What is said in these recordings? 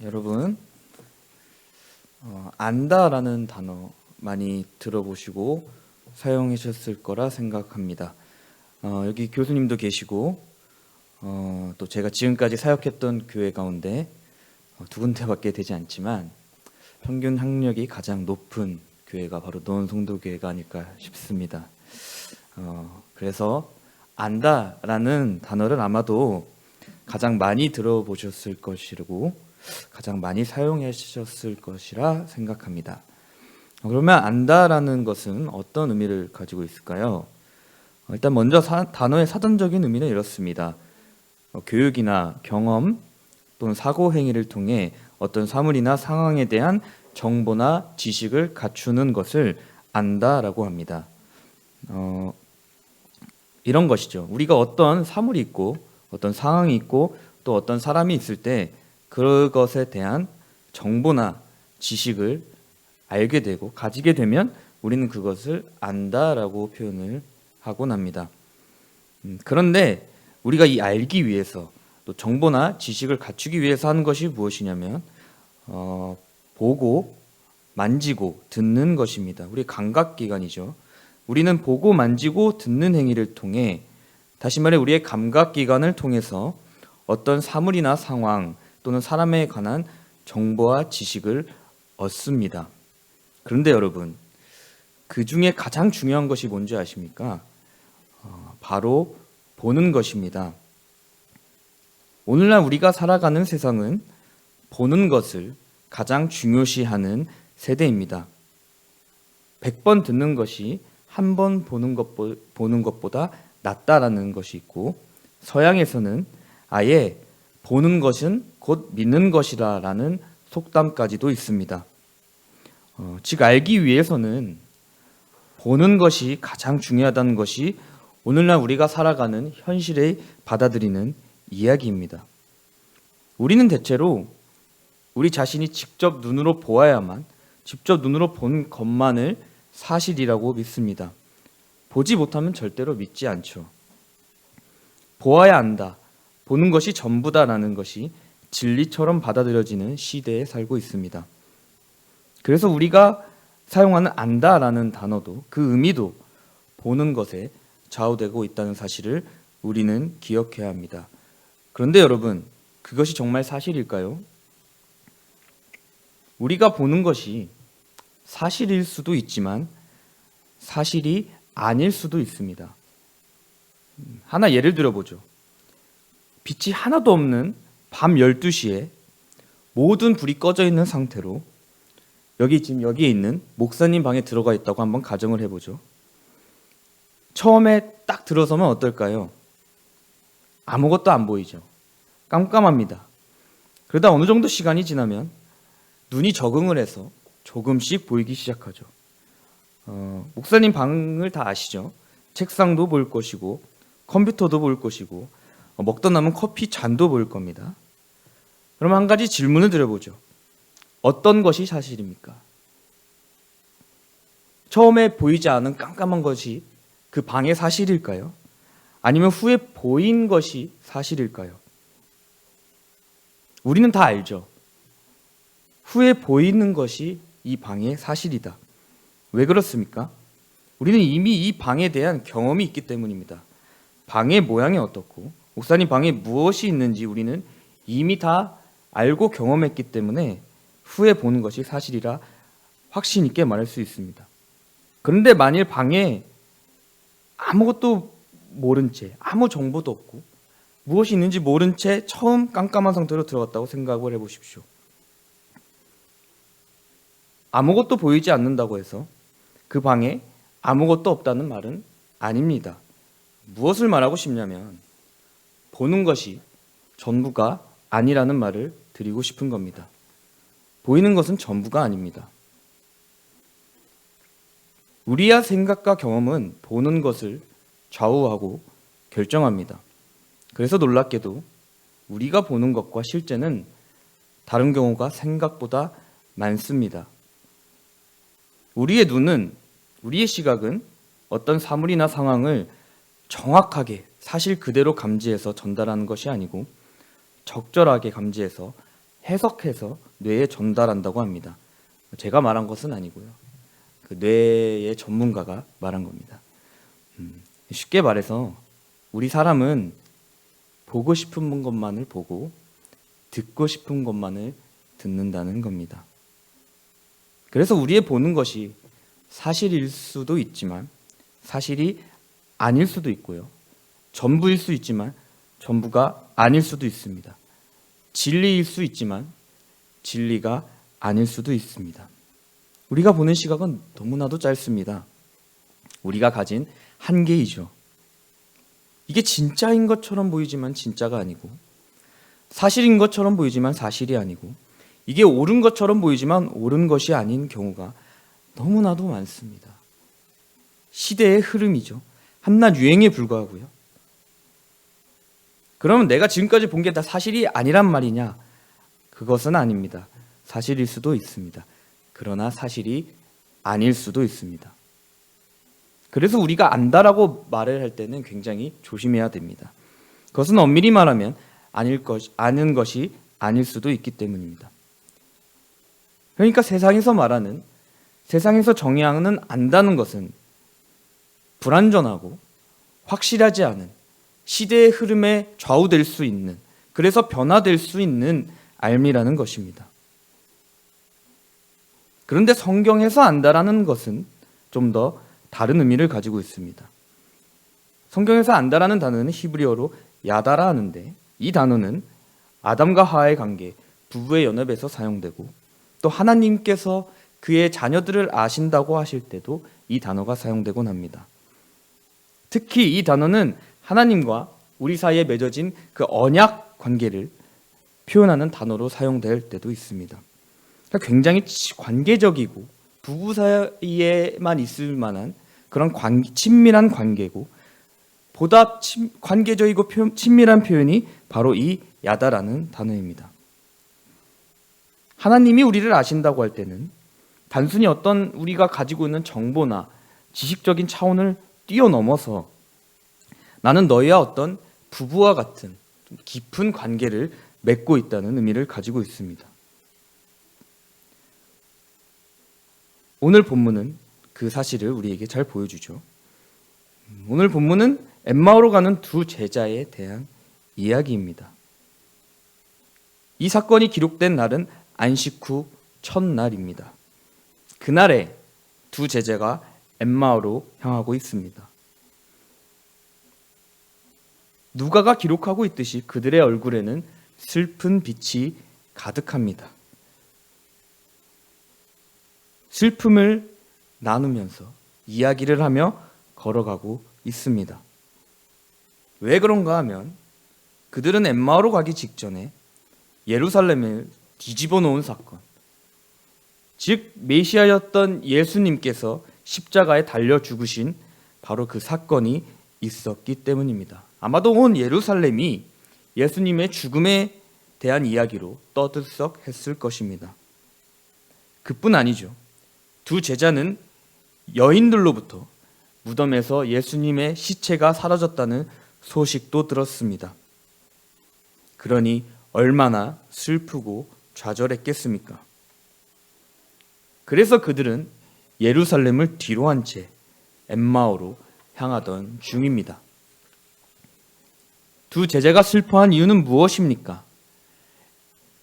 여러분, 안다라는 단어 많이 들어보시고 사용하셨을 거라 생각합니다. 여기 교수님도 계시고 또 제가 지금까지 사역했던 교회 가운데 두 군데밖에 되지 않지만 평균 학력이 가장 높은 교회가 바로 노원성도교회가 아닐까 싶습니다. 그래서 안다라는 단어를 아마도 가장 많이 들어보셨을 것이고 가장 많이 사용하셨을 것이라 생각합니다. 그러면 안다라는 것은 어떤 의미를 가지고 있을까요? 일단 먼저 단어의 사전적인 의미는 이렇습니다. 교육이나 경험 또는 사고 행위를 통해 어떤 사물이나 상황에 대한 정보나 지식을 갖추는 것을 안다라고 합니다. 이런 것이죠. 우리가 어떤 사물이 있고 어떤 상황이 있고 또 어떤 사람이 있을 때 그것에 대한 정보나 지식을 알게 되고 가지게 되면 우리는 그것을 안다라고 표현을 하곤 합니다. 그런데 우리가 이 알기 위해서 또 정보나 지식을 갖추기 위해서 하는 것이 무엇이냐면 보고, 만지고, 듣는 것입니다. 우리 감각기관이죠. 우리는 보고, 만지고, 듣는 행위를 통해 다시 말해 우리의 감각기관을 통해서 어떤 사물이나 상황 또는 사람에 관한 정보와 지식을 얻습니다. 그런데 여러분, 그 중에 가장 중요한 것이 뭔지 아십니까? 바로 보는 것입니다. 오늘날 우리가 살아가는 세상은 보는 것을 가장 중요시하는 세대입니다. 100번 듣는 것이 한 번 보는 것보다 낫다라는 것이 있고, 서양에서는 아예 보는 것은 곧 믿는 것이라는 속담까지도 있습니다. 즉 알기 위해서는 보는 것이 가장 중요하다는 것이 오늘날 우리가 살아가는 현실에 받아들이는 이야기입니다. 우리는 대체로 우리 자신이 직접 눈으로 보아야만, 직접 눈으로 본 것만을 사실이라고 믿습니다. 보지 못하면 절대로 믿지 않죠. 보아야 안다, 보는 것이 전부다라는 것이 진리처럼 받아들여지는 시대에 살고 있습니다. 그래서 우리가 사용하는 안다라는 단어도 그 의미도 보는 것에 좌우되고 있다는 사실을 우리는 기억해야 합니다. 그런데 여러분, 그것이 정말 사실일까요? 우리가 보는 것이 사실일 수도 있지만 사실이 아닐 수도 있습니다. 하나 예를 들어보죠. 빛이 하나도 없는 밤 12시에 모든 불이 꺼져 있는 상태로 여기에 있는 목사님 방에 들어가 있다고 한번 가정을 해보죠. 처음에 딱 들어서면 어떨까요? 아무것도 안 보이죠. 깜깜합니다. 그러다 어느 정도 시간이 지나면 눈이 적응을 해서 조금씩 보이기 시작하죠. 목사님 방을 다 아시죠? 책상도 보일 것이고 컴퓨터도 보일 것이고 먹다 남은 커피 잔도 보일 겁니다. 그럼 한 가지 질문을 드려보죠. 어떤 것이 사실입니까? 처음에 보이지 않은 깜깜한 것이 그 방의 사실일까요? 아니면 후에 보인 것이 사실일까요? 우리는 다 알죠. 후에 보이는 것이 이 방의 사실이다. 왜 그렇습니까? 우리는 이미 이 방에 대한 경험이 있기 때문입니다. 방의 모양이 어떻고 목사님 방에 무엇이 있는지 우리는 이미 다 알고 경험했기 때문에 후에 보는 것이 사실이라 확신 있게 말할 수 있습니다. 그런데 만일 방에 아무것도 모른 채, 아무 정보도 없고 무엇이 있는지 모른 채 처음 깜깜한 상태로 들어갔다고 생각을 해보십시오. 아무것도 보이지 않는다고 해서 그 방에 아무것도 없다는 말은 아닙니다. 무엇을 말하고 싶냐면 보는 것이 전부가 아니라는 말을 드리고 싶은 겁니다. 보이는 것은 전부가 아닙니다. 우리의 생각과 경험은 보는 것을 좌우하고 결정합니다. 그래서 놀랍게도 우리가 보는 것과 실제는 다른 경우가 생각보다 많습니다. 우리의 눈은, 우리의 시각은 어떤 사물이나 상황을 정확하게 사실 그대로 감지해서 전달하는 것이 아니고 적절하게 감지해서 해석해서 뇌에 전달한다고 합니다. 제가 말한 것은 아니고요. 그 뇌의 전문가가 말한 겁니다. 쉽게 말해서 우리 사람은 보고 싶은 것만을 보고 듣고 싶은 것만을 듣는다는 겁니다. 그래서 우리의 보는 것이 사실일 수도 있지만 사실이 아닐 수도 있고요. 전부일 수 있지만 전부가 아닐 수도 있습니다. 진리일 수 있지만 진리가 아닐 수도 있습니다. 우리가 보는 시각은 너무나도 짧습니다. 우리가 가진 한계이죠. 이게 진짜인 것처럼 보이지만 진짜가 아니고, 사실인 것처럼 보이지만 사실이 아니고, 이게 옳은 것처럼 보이지만 옳은 것이 아닌 경우가 너무나도 많습니다. 시대의 흐름이죠. 한낱 유행에 불과하고요. 그러면 내가 지금까지 본 게 다 사실이 아니란 말이냐? 그것은 아닙니다. 사실일 수도 있습니다. 그러나 사실이 아닐 수도 있습니다. 그래서 우리가 안다라고 말을 할 때는 굉장히 조심해야 됩니다. 그것은 엄밀히 말하면 아는 것이 아닐 수도 있기 때문입니다. 그러니까 세상에서 정의하는 안다는 것은 불완전하고 확실하지 않은 시대의 흐름에 좌우될 수 있는, 그래서 변화될 수 있는 알미라는 것입니다. 그런데 성경에서 안다라는 것은 좀 더 다른 의미를 가지고 있습니다. 성경에서 안다라는 단어는 히브리어로 야다라 하는데, 이 단어는 아담과 하와의 관계, 부부의 연합에서 사용되고, 또 하나님께서 그의 자녀들을 아신다고 하실 때도 이 단어가 사용되곤 합니다. 특히 이 단어는 하나님과 우리 사이에 맺어진 그 언약 관계를 표현하는 단어로 사용될 때도 있습니다. 그러니까 굉장히 관계적이고 부부 사이에만 있을 만한 그런 친밀한 관계고, 보다 관계적이고 친밀한 표현이 바로 이 야다라는 단어입니다. 하나님이 우리를 아신다고 할 때는 단순히 어떤 우리가 가지고 있는 정보나 지식적인 차원을 뛰어넘어서 나는 너희와 어떤 부부와 같은 깊은 관계를 맺고 있다는 의미를 가지고 있습니다. 오늘 본문은 그 사실을 우리에게 잘 보여주죠. 오늘 본문은 엠마오로 가는 두 제자에 대한 이야기입니다. 이 사건이 기록된 날은 안식 후 첫날입니다. 그날에 두 제자가 엠마오로 향하고 있습니다. 누가가 기록하고 있듯이 그들의 얼굴에는 슬픈 빛이 가득합니다. 슬픔을 나누면서 이야기를 하며 걸어가고 있습니다. 왜 그런가 하면 그들은 엠마오로 가기 직전에 예루살렘을 뒤집어 놓은 사건, 즉 메시아였던 예수님께서 십자가에 달려 죽으신 바로 그 사건이 있었기 때문입니다. 아마도 온 예루살렘이 예수님의 죽음에 대한 이야기로 떠들썩했을 것입니다. 그뿐 아니죠. 두 제자는 여인들로부터 무덤에서 예수님의 시체가 사라졌다는 소식도 들었습니다. 그러니 얼마나 슬프고 좌절했겠습니까? 그래서 그들은 예루살렘을 뒤로 한 채 엠마오로 향하던 중입니다. 두 제자가 슬퍼한 이유는 무엇입니까?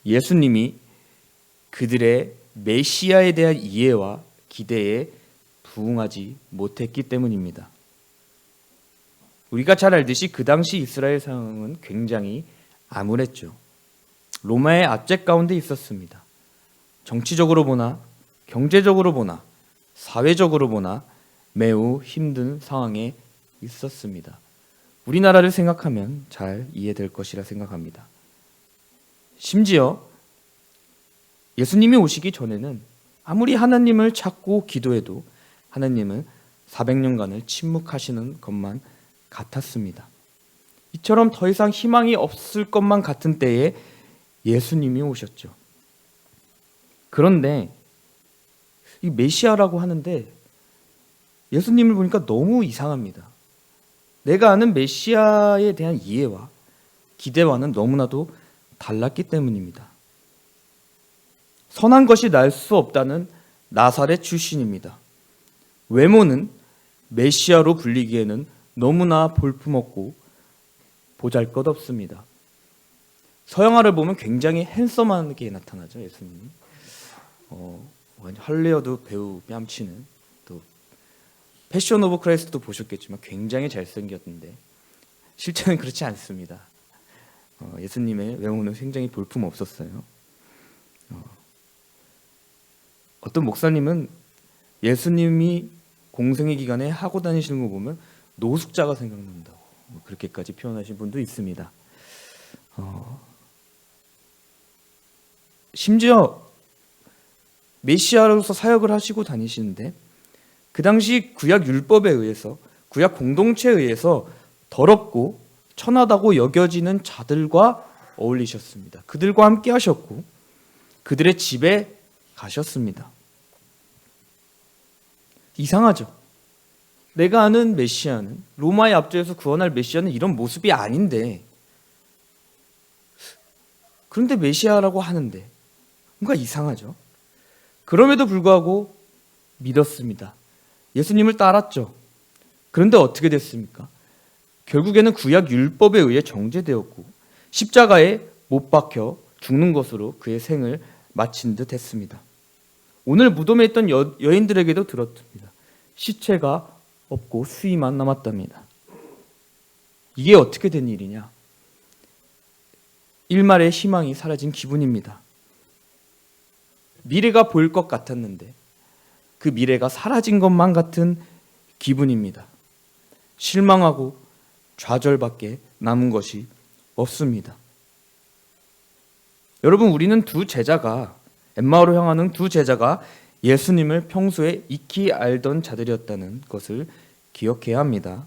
예수님이 그들의 메시아에 대한 이해와 기대에 부응하지 못했기 때문입니다. 우리가 잘 알듯이 그 당시 이스라엘 상황은 굉장히 암울했죠. 로마의 압제 가운데 있었습니다. 정치적으로 보나 경제적으로 보나 사회적으로 보나 매우 힘든 상황에 있었습니다. 우리나라를 생각하면 잘 이해될 것이라 생각합니다. 심지어 예수님이 오시기 전에는 아무리 하나님을 찾고 기도해도 하나님은 400년간을 침묵하시는 것만 같았습니다. 이처럼 더 이상 희망이 없을 것만 같은 때에 예수님이 오셨죠. 그런데 이 메시아라고 하는데 예수님을 보니까 너무 이상합니다. 내가 아는 메시아에 대한 이해와 기대와는 너무나도 달랐기 때문입니다. 선한 것이 날 수 없다는 나사렛 출신입니다. 외모는 메시아로 불리기에는 너무나 볼품없고 보잘것없습니다. 서양화를 보면 굉장히 핸섬하게 나타나죠, 예수님이. 할리우드 배우 뺨치는, 또 패션 오브 크라이스트도 보셨겠지만 굉장히 잘생겼는데 실제는 그렇지 않습니다. 예수님의 외모는 굉장히 볼품 없었어요. 어떤 목사님은 예수님이 공생의 기간에 하고 다니시는 거 보면 노숙자가 생각난다고 그렇게까지 표현하신 분도 있습니다. 심지어 메시아로서 사역을 하시고 다니시는데 그 당시 구약 율법에 의해서, 구약 공동체에 의해서 더럽고 천하다고 여겨지는 자들과 어울리셨습니다. 그들과 함께 하셨고 그들의 집에 가셨습니다. 이상하죠? 내가 아는 메시아는, 로마의 압제에서 구원할 메시아는 이런 모습이 아닌데, 그런데 메시아라고 하는데 뭔가 이상하죠? 그럼에도 불구하고 믿었습니다. 예수님을 따랐죠. 그런데 어떻게 됐습니까? 결국에는 구약 율법에 의해 정죄되었고 십자가에 못 박혀 죽는 것으로 그의 생을 마친 듯 했습니다. 오늘 무덤에 있던 여인들에게도 들었습니다. 시체가 없고 수위만 남았답니다. 이게 어떻게 된 일이냐? 일말의 희망이 사라진 기분입니다. 미래가 보일 것 같았는데 그 미래가 사라진 것만 같은 기분입니다. 실망하고 좌절밖에 남은 것이 없습니다. 여러분, 우리는 엠마오로 향하는 두 제자가 예수님을 평소에 익히 알던 자들이었다는 것을 기억해야 합니다.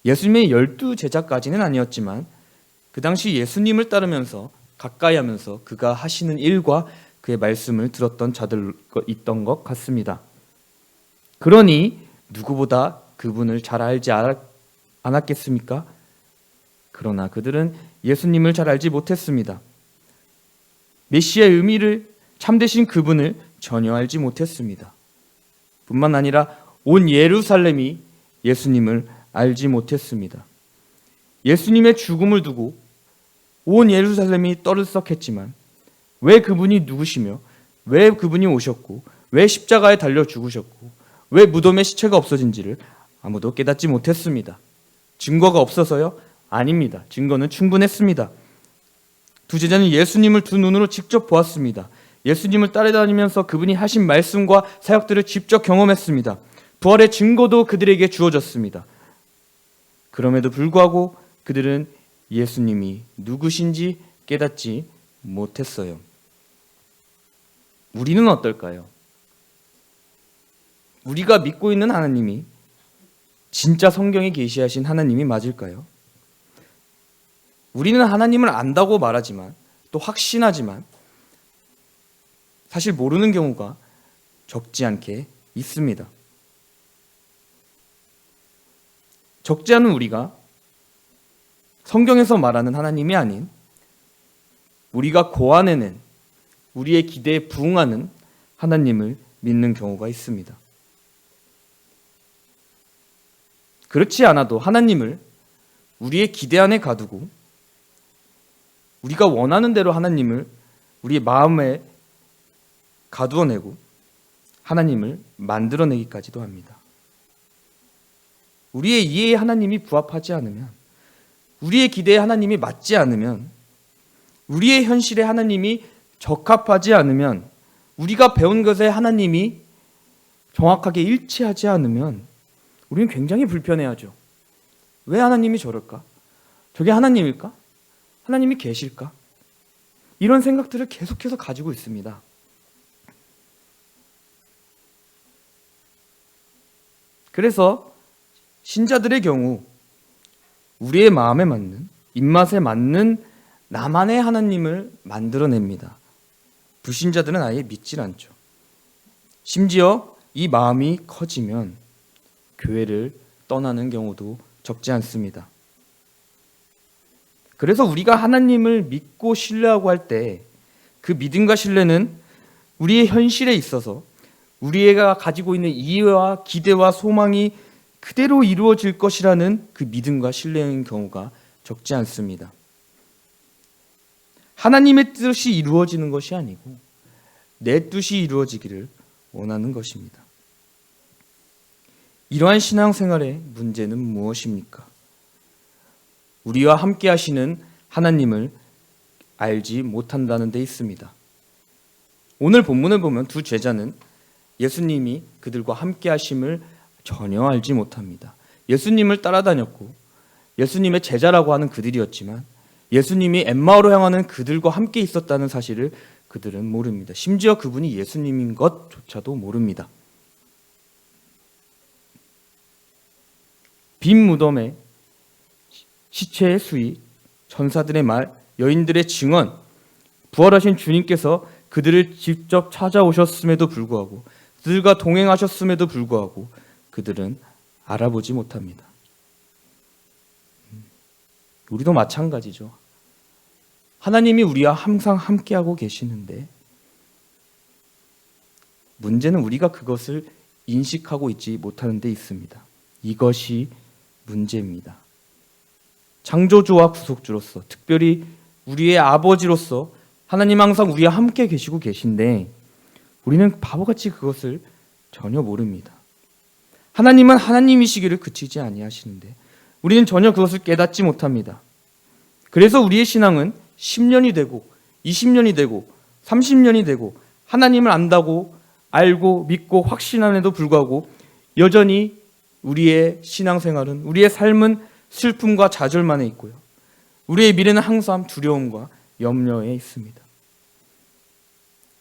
예수님의 12제자까지는 아니었지만 그 당시 예수님을 따르면서 가까이 하면서 그가 하시는 일과 그의 말씀을 들었던 자들 있던 것 같습니다. 그러니 누구보다 그분을 잘 알지 않았겠습니까? 그러나 그들은 예수님을 잘 알지 못했습니다. 메시아의 의미를, 참되신 그분을 전혀 알지 못했습니다. 뿐만 아니라 온 예루살렘이 예수님을 알지 못했습니다. 예수님의 죽음을 두고 온 예루살렘이 떠들썩했지만 왜 그분이 누구시며 왜 그분이 오셨고 왜 십자가에 달려 죽으셨고 왜 무덤에 시체가 없어진지를 아무도 깨닫지 못했습니다. 증거가 없어서요? 아닙니다. 증거는 충분했습니다. 두 제자는 예수님을 두 눈으로 직접 보았습니다. 예수님을 따라다니면서 그분이 하신 말씀과 사역들을 직접 경험했습니다. 부활의 증거도 그들에게 주어졌습니다. 그럼에도 불구하고 그들은 예수님이 누구신지 깨닫지 못했어요. 우리는 어떨까요? 우리가 믿고 있는 하나님이 진짜 성경에 계시하신 하나님이 맞을까요? 우리는 하나님을 안다고 말하지만 또 확신하지만 사실 모르는 경우가 적지 않게 있습니다. 적지 않은 우리가 성경에서 말하는 하나님이 아닌 우리가 고안해낸 우리의 기대에 부응하는 하나님을 믿는 경우가 있습니다. 그렇지 않아도 하나님을 우리의 기대 안에 가두고 우리가 원하는 대로 하나님을 우리의 마음에 가두어내고 하나님을 만들어내기까지도 합니다. 우리의 이해에 하나님이 부합하지 않으면, 우리의 기대에 하나님이 맞지 않으면, 우리의 현실에 하나님이 적합하지 않으면, 우리가 배운 것에 하나님이 정확하게 일치하지 않으면 우리는 굉장히 불편해하죠. 왜 하나님이 저럴까? 저게 하나님일까? 하나님이 계실까? 이런 생각들을 계속해서 가지고 있습니다. 그래서 신자들의 경우 우리의 마음에 맞는, 입맛에 맞는 나만의 하나님을 만들어냅니다. 불신자들은 아예 믿질 않죠. 심지어 이 마음이 커지면 교회를 떠나는 경우도 적지 않습니다. 그래서 우리가 하나님을 믿고 신뢰하고 할 때 그 믿음과 신뢰는 우리의 현실에 있어서 우리가 가지고 있는 이해와 기대와 소망이 그대로 이루어질 것이라는 그 믿음과 신뢰인 경우가 적지 않습니다. 하나님의 뜻이 이루어지는 것이 아니고 내 뜻이 이루어지기를 원하는 것입니다. 이러한 신앙생활의 문제는 무엇입니까? 우리와 함께 하시는 하나님을 알지 못한다는 데 있습니다. 오늘 본문을 보면 두 제자는 예수님이 그들과 함께 하심을 전혀 알지 못합니다. 예수님을 따라다녔고 예수님의 제자라고 하는 그들이었지만 예수님이 엠마오로 향하는 그들과 함께 있었다는 사실을 그들은 모릅니다. 심지어 그분이 예수님인 것조차도 모릅니다. 빈 무덤에 시체의 수위, 천사들의 말, 여인들의 증언, 부활하신 주님께서 그들을 직접 찾아오셨음에도 불구하고 그들과 동행하셨음에도 불구하고 그들은 알아보지 못합니다. 우리도 마찬가지죠. 하나님이 우리와 항상 함께하고 계시는데 문제는 우리가 그것을 인식하고 있지 못하는 데 있습니다. 이것이 문제입니다. 창조주와 구속주로서, 특별히 우리의 아버지로서 하나님 항상 우리와 함께 계시고 계신데 우리는 바보같이 그것을 전혀 모릅니다. 하나님은 하나님이시기를 그치지 아니하시는데 우리는 전혀 그것을 깨닫지 못합니다. 그래서 우리의 신앙은 10년이 되고 20년이 되고 30년이 되고 하나님을 안다고 알고 믿고 확신함에도 불구하고 여전히 우리의 신앙생활은, 우리의 삶은 슬픔과 좌절만에 있고요. 우리의 미래는 항상 두려움과 염려에 있습니다.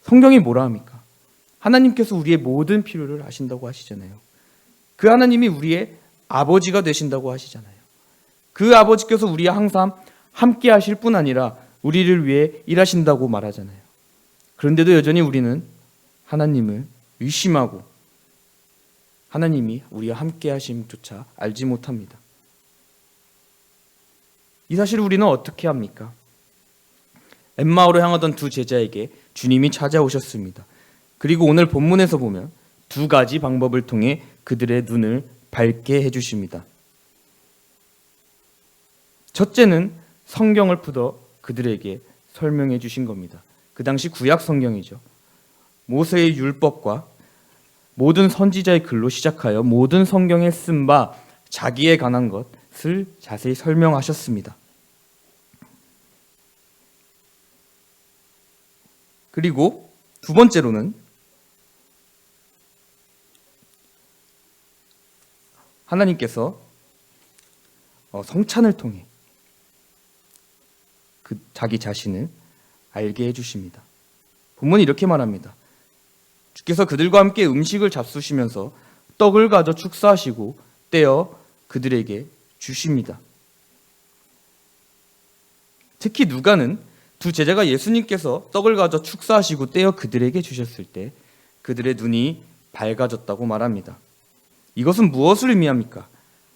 성경이 뭐라 합니까? 하나님께서 우리의 모든 필요를 아신다고 하시잖아요. 그 하나님이 우리의 아버지가 되신다고 하시잖아요. 그 아버지께서 우리와 항상 함께 하실 뿐 아니라 우리를 위해 일하신다고 말하잖아요. 그런데도 여전히 우리는 하나님을 의심하고 하나님이 우리와 함께 하심조차 알지 못합니다. 이 사실을 우리는 어떻게 합니까? 엠마오로 향하던 두 제자에게 주님이 찾아오셨습니다. 그리고 오늘 본문에서 보면 두 가지 방법을 통해 그들의 눈을 밝게 해주십니다. 첫째는 성경을 풀어 그들에게 설명해 주신 겁니다. 그 당시 구약 성경이죠. 모세의 율법과 모든 선지자의 글로 시작하여 모든 성경에 쓴 바 자기에 관한 것을 자세히 설명하셨습니다. 그리고 두 번째로는 하나님께서 성찬을 통해 자기 자신을 알게 해주십니다. 본문이 이렇게 말합니다. 주께서 그들과 함께 음식을 잡수시면서 떡을 가져 축사하시고 떼어 그들에게 주십니다. 특히 누가는 두 제자가 예수님께서 떡을 가져 축사하시고 떼어 그들에게 주셨을 때 그들의 눈이 밝아졌다고 말합니다. 이것은 무엇을 의미합니까?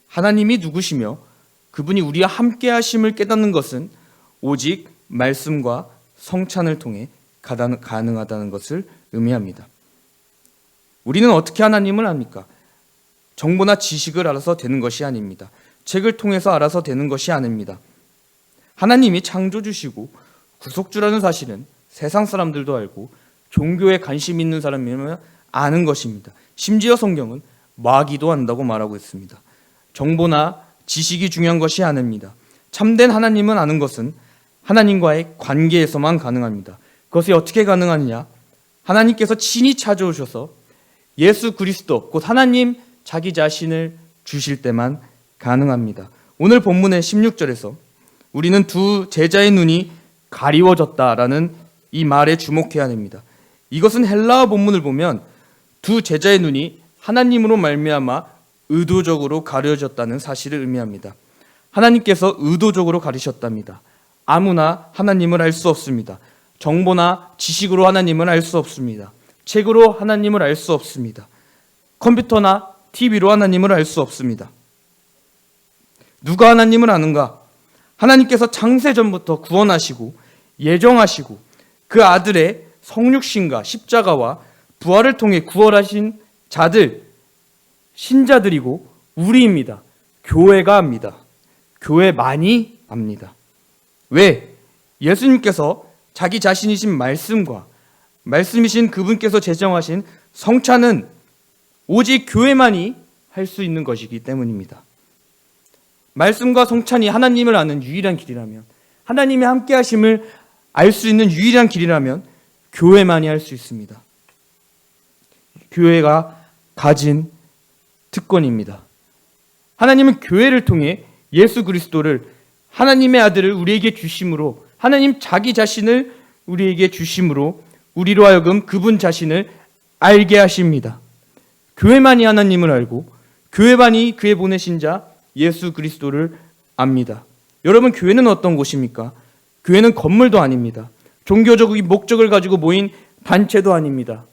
하나님이 누구시며 그분이 우리와 함께 하심을 깨닫는 것은 오직 말씀과 성찬을 통해 가능하다는 것을 의미합니다. 우리는 어떻게 하나님을 압니까? 정보나 지식을 알아서 되는 것이 아닙니다. 책을 통해서 알아서 되는 것이 아닙니다. 하나님이 창조주시고 구속주라는 사실은 세상 사람들도 알고 종교에 관심 있는 사람이면 아는 것입니다. 심지어 성경은 마귀도 안다고 말하고 있습니다. 정보나 지식이 중요한 것이 아닙니다. 참된 하나님은 아는 것은 하나님과의 관계에서만 가능합니다. 그것이 어떻게 가능하느냐? 하나님께서 친히 찾아오셔서 예수 그리스도 곧 하나님 자기 자신을 주실 때만 가능합니다. 오늘 본문의 16절에서 우리는 두 제자의 눈이 가리워졌다라는 이 말에 주목해야 합니다. 이것은 헬라어 본문을 보면 두 제자의 눈이 하나님으로 말미암아 의도적으로 가려졌다는 사실을 의미합니다. 하나님께서 의도적으로 가리셨답니다. 아무나 하나님을 알 수 없습니다. 정보나 지식으로 하나님을 알 수 없습니다. 책으로 하나님을 알 수 없습니다. 컴퓨터나 TV로 하나님을 알 수 없습니다. 누가 하나님을 아는가? 하나님께서 창세 전부터 구원하시고 예정하시고 그 아들의 성육신과 십자가와 부활을 통해 구원하신 자들, 신자들이고 우리입니다. 교회가 압니다. 교회만이 압니다. 왜? 예수님께서 자기 자신이신 말씀과 말씀이신 그분께서 제정하신 성찬은 오직 교회만이 할 수 있는 것이기 때문입니다. 말씀과 성찬이 하나님을 아는 유일한 길이라면, 하나님의 함께 하심을 알 수 있는 유일한 길이라면 교회만이 할 수 있습니다. 교회가 가진 특권입니다. 하나님은 교회를 통해 예수 그리스도를, 하나님의 아들을 우리에게 주심으로, 하나님 자기 자신을 우리에게 주심으로 우리로 하여금 그분 자신을 알게 하십니다. 교회만이 하나님을 알고 교회만이 그의 보내신 자 예수 그리스도를 압니다. 여러분, 교회는 어떤 곳입니까? 교회는 건물도 아닙니다. 종교적인 목적을 가지고 모인 단체도 아닙니다.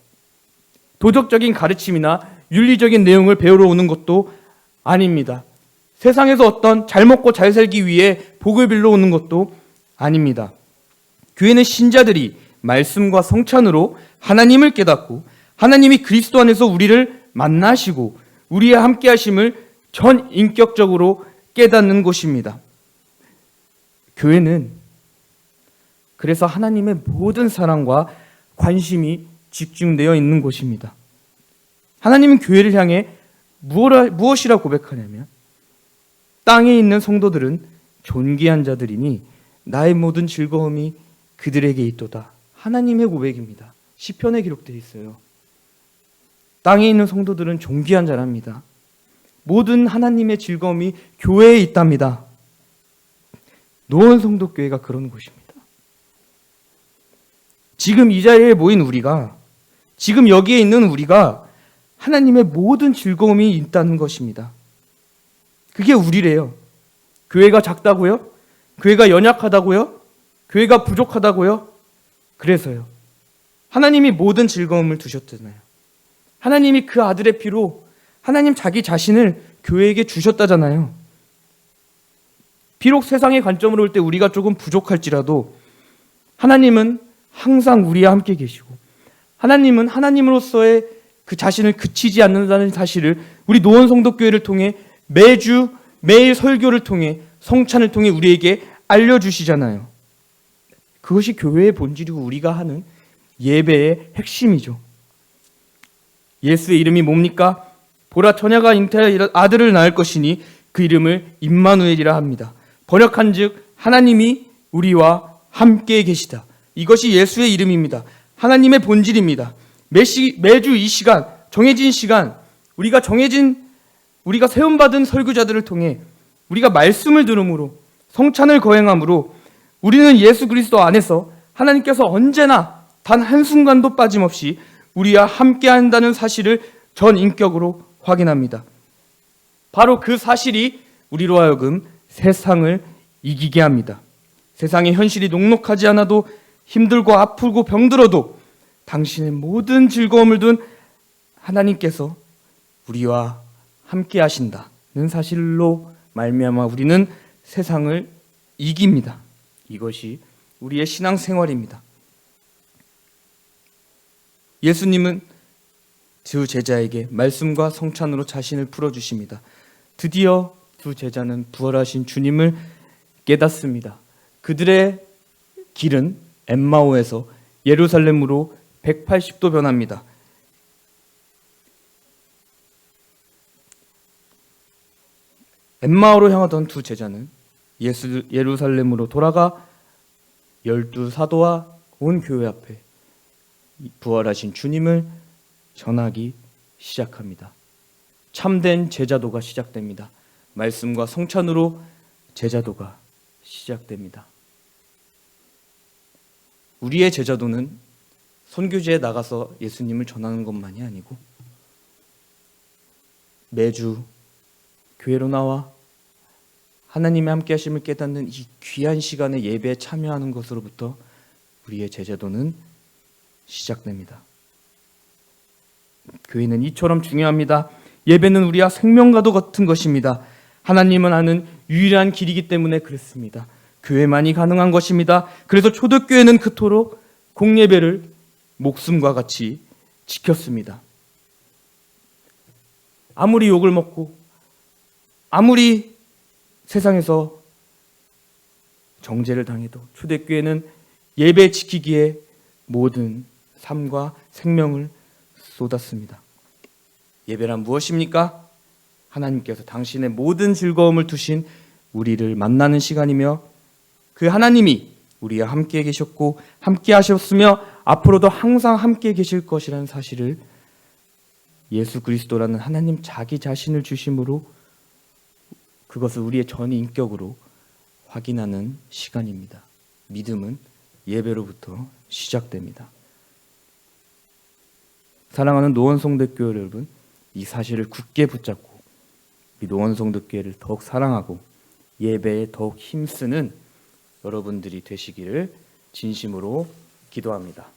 도덕적인 가르침이나 윤리적인 내용을 배우러 오는 것도 아닙니다. 세상에서 어떤 잘 먹고 잘 살기 위해 복을 빌러 오는 것도 아닙니다. 교회는 신자들이 말씀과 성찬으로 하나님을 깨닫고 하나님이 그리스도 안에서 우리를 만나시고 우리와 함께 하심을 전 인격적으로 깨닫는 곳입니다. 교회는 그래서 하나님의 모든 사랑과 관심이 집중되어 있는 곳입니다. 하나님은 교회를 향해 무엇이라 고백하냐면, 땅에 있는 성도들은 존귀한 자들이니 나의 모든 즐거움이 그들에게 있도다. 하나님의 고백입니다. 시편에 기록되어 있어요. 땅에 있는 성도들은 존귀한 자랍니다. 모든 하나님의 즐거움이 교회에 있답니다. 노원 성도교회가 그런 곳입니다. 지금 이 자리에 모인 우리가, 지금 여기에 있는 우리가 하나님의 모든 즐거움이 있다는 것입니다. 그게 우리래요. 교회가 작다고요? 교회가 연약하다고요? 교회가 부족하다고요? 그래서요. 하나님이 모든 즐거움을 두셨잖아요. 하나님이 그 아들의 피로 하나님 자기 자신을 교회에게 주셨다잖아요. 비록 세상의 관점으로 볼 때 우리가 조금 부족할지라도 하나님은 항상 우리와 함께 계시고, 하나님은 하나님으로서의 그 자신을 그치지 않는다는 사실을 우리 노원 성도교회를 통해 매일 설교를 통해 성찬을 통해 우리에게 알려주시잖아요. 그것이 교회의 본질이고 우리가 하는 예배의 핵심이죠. 예수의 이름이 뭡니까? 보라, 처녀가 잉태하여 아들을 낳을 것이니 그 이름을 임마누엘이라 합니다. 번역한즉 하나님이 우리와 함께 계시다. 이것이 예수의 이름입니다. 하나님의 본질입니다. 매주 이 시간, 정해진 시간, 우리가 세움받은 설교자들을 통해 우리가 말씀을 들음으로, 성찬을 거행함으로 우리는 예수 그리스도 안에서 하나님께서 언제나 단 한순간도 빠짐없이 우리와 함께 한다는 사실을 전 인격으로 확인합니다. 바로 그 사실이 우리로 하여금 세상을 이기게 합니다. 세상의 현실이 녹록하지 않아도, 힘들고 아프고 병들어도 당신의 모든 즐거움을 둔 하나님께서 우리와 함께 하신다는 사실로 말미암아 우리는 세상을 이깁니다. 이것이 우리의 신앙생활입니다. 예수님은 두 제자에게 말씀과 성찬으로 자신을 풀어주십니다. 드디어 두 제자는 부활하신 주님을 깨닫습니다. 그들의 길은 엠마오에서 예루살렘으로 180도 변합니다. 엠마오로 향하던 두 제자는 예루살렘으로 돌아가 12사도와 온 교회 앞에 부활하신 주님을 전하기 시작합니다. 참된 제자도가 시작됩니다. 말씀과 성찬으로 제자도가 시작됩니다. 우리의 제자도는 선교지에 나가서 예수님을 전하는 것만이 아니고 매주 교회로 나와 하나님의 함께 하심을 깨닫는 이 귀한 시간에 예배에 참여하는 것으로부터 우리의 제자도는 시작됩니다. 교회는 이처럼 중요합니다. 예배는 우리와 생명과도 같은 것입니다. 하나님은 아는 유일한 길이기 때문에 그렇습니다. 교회만이 가능한 것입니다. 그래서 초대교회는 그토록 공예배를 목숨과 같이 지켰습니다. 아무리 욕을 먹고 아무리 세상에서 정죄를 당해도 초대교회는 예배 지키기에 모든 삶과 생명을 쏟았습니다. 예배란 무엇입니까? 하나님께서 당신의 모든 즐거움을 두신 우리를 만나는 시간이며 그 하나님이 우리와 함께 계셨고 함께 하셨으며 앞으로도 항상 함께 계실 것이라는 사실을 예수 그리스도라는 하나님 자기 자신을 주심으로 그것을 우리의 전 인격으로 확인하는 시간입니다. 믿음은 예배로부터 시작됩니다. 사랑하는 노원성대교회 여러분, 이 사실을 굳게 붙잡고 우리 노원성대교회를 더욱 사랑하고 예배에 더욱 힘쓰는 여러분들이 되시기를 진심으로 기도합니다.